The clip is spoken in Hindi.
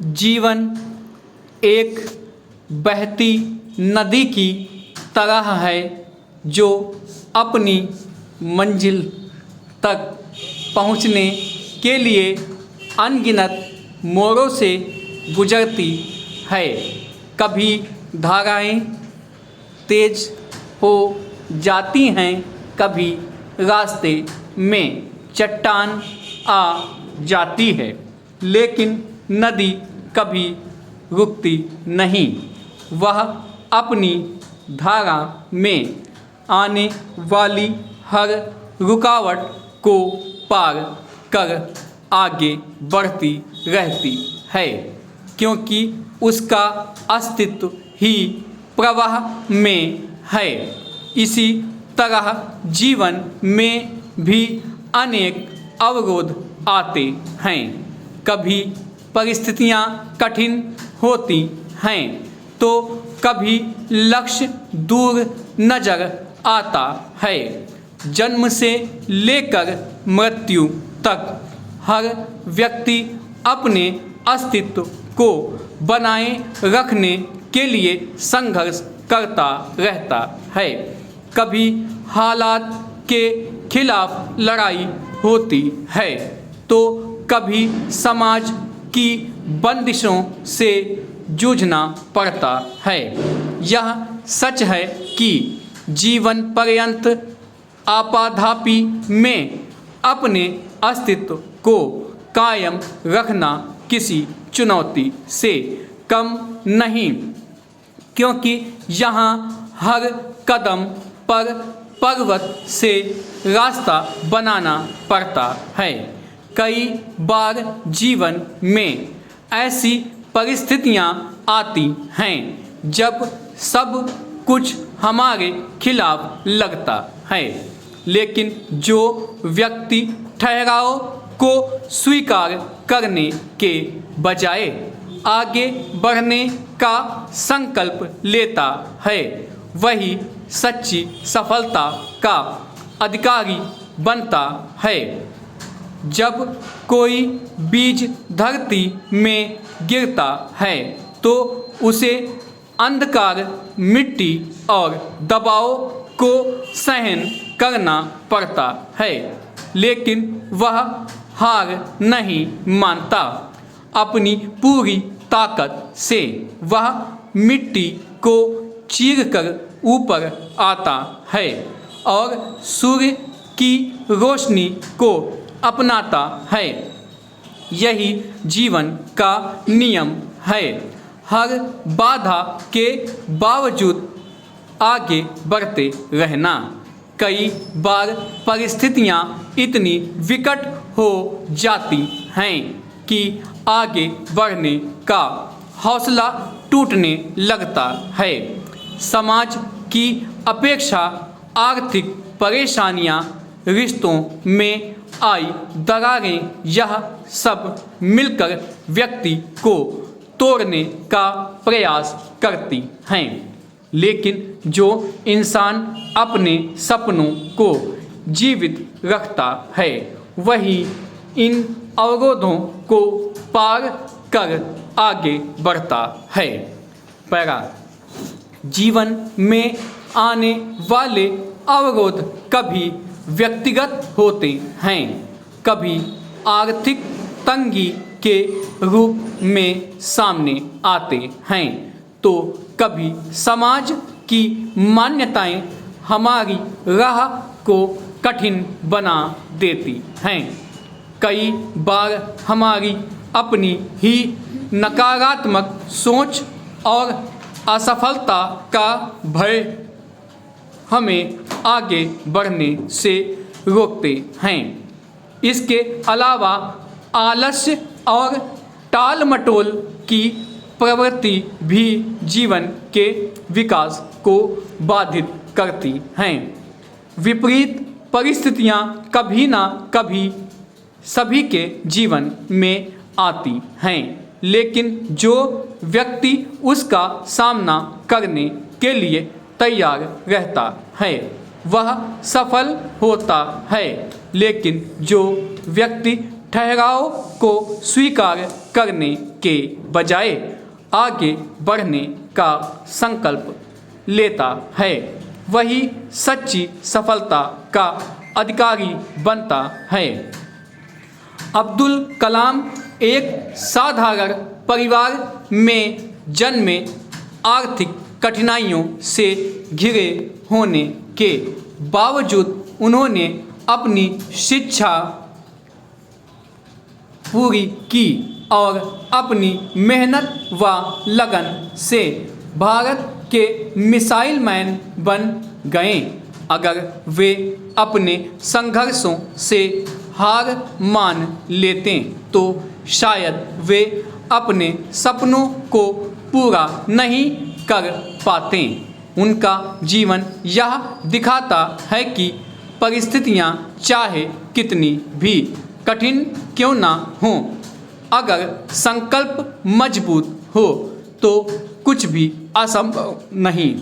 जीवन एक बहती नदी की तरह है जो अपनी मंजिल तक पहुँचने के लिए अनगिनत मोड़ों से गुजरती है। कभी धाराएं तेज हो जाती हैं, कभी रास्ते में चट्टान आ जाती है, लेकिन नदी कभी रुकती नहीं। वह अपनी धारा में आने वाली हर रुकावट को पार कर आगे बढ़ती रहती है, क्योंकि उसका अस्तित्व ही प्रवाह में है। इसी तरह जीवन में भी अनेक अवरोध आते हैं। कभी परिस्थितियाँ कठिन होती हैं तो कभी लक्ष्य दूर नजर आता है। जन्म से लेकर मृत्यु तक हर व्यक्ति अपने अस्तित्व को बनाए रखने के लिए संघर्ष करता रहता है। कभी हालात के खिलाफ लड़ाई होती है तो कभी समाज की बंदिशों से जूझना पड़ता है। यह सच है कि जीवन पर्यंत आपाधापी में अपने अस्तित्व को कायम रखना किसी चुनौती से कम नहीं, क्योंकि यहाँ हर कदम पर पर्वत से रास्ता बनाना पड़ता है। कई बार जीवन में ऐसी परिस्थितियाँ आती हैं जब सब कुछ हमारे खिलाफ लगता है, लेकिन जो व्यक्ति ठहराव को स्वीकार करने के बजाय आगे बढ़ने का संकल्प लेता है, वही सच्ची सफलता का अधिकारी बनता है। जब कोई बीज धरती में गिरता है तो उसे अंधकार, मिट्टी और दबाव को सहन करना पड़ता है, लेकिन वह हार नहीं मानता। अपनी पूरी ताकत से वह मिट्टी को चीरकर ऊपर आता है और सूर्य की रोशनी को अपनाता है। यही जीवन का नियम है। हर बाधा के बावजूद आगे बढ़ते रहना। कई बार परिस्थितियाँ इतनी विकट हो जाती हैं कि आगे बढ़ने का हौसला टूटने लगता है। समाज की अपेक्षा, आर्थिक परेशानियाँ, रिश्तों में आई दरारें, यह सब मिलकर व्यक्ति को तोड़ने का प्रयास करती हैं। लेकिन जो इंसान अपने सपनों को जीवित रखता है, वही इन अवरोधों को पार कर आगे बढ़ता है। पैरा जीवन में आने वाले अवरोध कभी व्यक्तिगत होते हैं, कभी आर्थिक तंगी के रूप में सामने आते हैं, तो कभी समाज की मान्यताएं हमारी राह को कठिन बना देती हैं। कई बार हमारी अपनी ही नकारात्मक सोच और असफलता का भय हमें आगे बढ़ने से रोकते हैं। इसके अलावा आलस्य और टाल मटोल की प्रवृत्ति भी जीवन के विकास को बाधित करती हैं। विपरीत परिस्थितियाँ कभी ना कभी सभी के जीवन में आती हैं, लेकिन जो व्यक्ति उसका सामना करने के लिए तैयार रहता है वह सफल होता है। लेकिन जो व्यक्ति ठहराव को स्वीकार करने के बजाय आगे बढ़ने का संकल्प लेता है, वही सच्ची सफलता का अधिकारी बनता है। अब्दुल कलाम एक साधारण परिवार में जन्मे। आर्थिक कठिनाइयों से घिरे होने के बावजूद उन्होंने अपनी शिक्षा पूरी की और अपनी मेहनत व लगन से भारत के मिसाइल मैन बन गए। अगर वे अपने संघर्षों से हार मान लेते तो शायद वे अपने सपनों को पूरा नहीं कर पाते। उनका जीवन यह दिखाता है कि परिस्थितियां चाहे कितनी भी कठिन क्यों ना हों, अगर संकल्प मजबूत हो तो कुछ भी असंभव नहीं।